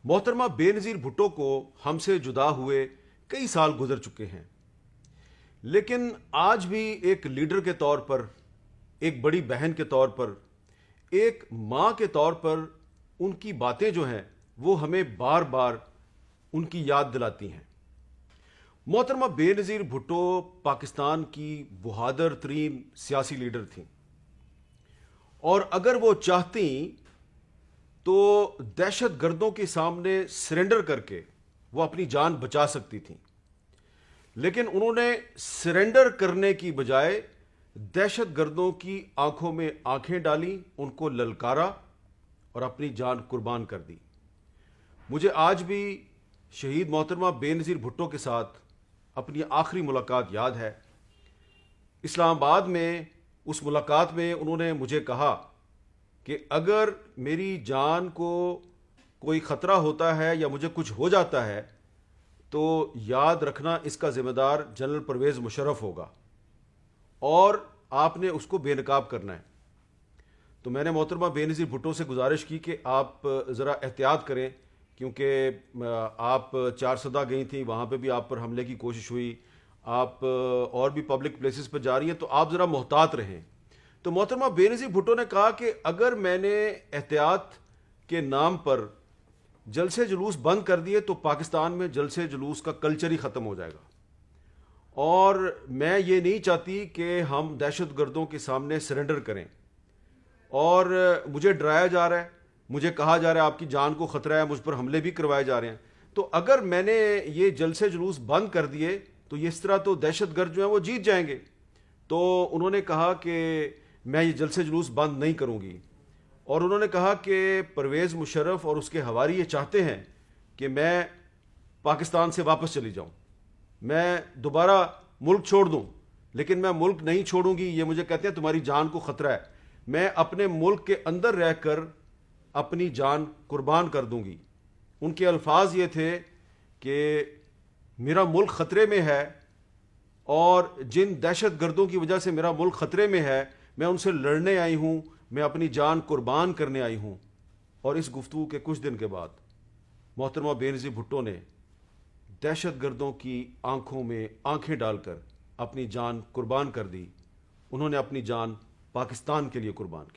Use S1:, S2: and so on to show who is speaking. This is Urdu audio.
S1: محترمہ بے نظیر بھٹو کو ہم سے جدا ہوئے کئی سال گزر چکے ہیں، لیکن آج بھی ایک لیڈر کے طور پر، ایک بڑی بہن کے طور پر، ایک ماں کے طور پر ان کی باتیں جو ہیں وہ ہمیں بار بار ان کی یاد دلاتی ہیں۔ محترمہ بے نظیر بھٹو پاکستان کی بہادر ترین سیاسی لیڈر تھیں، اور اگر وہ چاہتیں تو دہشت گردوں کے سامنے سرنڈر کر کے وہ اپنی جان بچا سکتی تھیں، لیکن انہوں نے سرنڈر کرنے کی بجائے دہشت گردوں کی آنکھوں میں آنکھیں ڈالی، ان کو للکارا اور اپنی جان قربان کر دی۔ مجھے آج بھی شہید محترمہ بے نظیر بھٹو کے ساتھ اپنی آخری ملاقات یاد ہے۔ اسلام آباد میں اس ملاقات میں انہوں نے مجھے کہا کہ اگر میری جان کو کوئی خطرہ ہوتا ہے یا مجھے کچھ ہو جاتا ہے تو یاد رکھنا اس کا ذمہ دار جنرل پرویز مشرف ہوگا، اور آپ نے اس کو بے نقاب کرنا ہے۔ تو میں نے محترمہ بے نظیر بھٹو سے گزارش کی کہ آپ ذرا احتیاط کریں، کیونکہ آپ چارسدہ گئی تھیں، وہاں پہ بھی آپ پر حملے کی کوشش ہوئی، آپ اور بھی پبلک پلیسز پر جا رہی ہیں، تو آپ ذرا محتاط رہیں۔ تو محترمہ بے نظیر بھٹو نے کہا کہ اگر میں نے احتیاط کے نام پر جلسے جلوس بند کر دیے تو پاکستان میں جلسے جلوس کا کلچر ہی ختم ہو جائے گا، اور میں یہ نہیں چاہتی کہ ہم دہشت گردوں کے سامنے سرنڈر کریں، اور مجھے ڈرایا جا رہا ہے، مجھے کہا جا رہا ہے آپ کی جان کو خطرہ ہے، مجھ پر حملے بھی کروائے جا رہے ہیں۔ تو اگر میں نے یہ جلسے جلوس بند کر دیے تو اس طرح تو دہشت گرد جو ہیں وہ جیت جائیں گے۔ تو انہوں نے کہا کہ میں یہ جلسے جلوس بند نہیں کروں گی، اور انہوں نے کہا کہ پرویز مشرف اور اس کے حواری یہ چاہتے ہیں کہ میں پاکستان سے واپس چلی جاؤں، میں دوبارہ ملک چھوڑ دوں، لیکن میں ملک نہیں چھوڑوں گی۔ یہ مجھے کہتے ہیں تمہاری جان کو خطرہ ہے، میں اپنے ملک کے اندر رہ کر اپنی جان قربان کر دوں گی۔ ان کے الفاظ یہ تھے کہ میرا ملک خطرے میں ہے، اور جن دہشت گردوں کی وجہ سے میرا ملک خطرے میں ہے میں ان سے لڑنے آئی ہوں، میں اپنی جان قربان کرنے آئی ہوں۔ اور اس گفتگو کے کچھ دن کے بعد محترمہ بے نظیر بھٹو نے دہشت گردوں کی آنکھوں میں آنکھیں ڈال کر اپنی جان قربان کر دی۔ انہوں نے اپنی جان پاکستان کے لیے قربان کی۔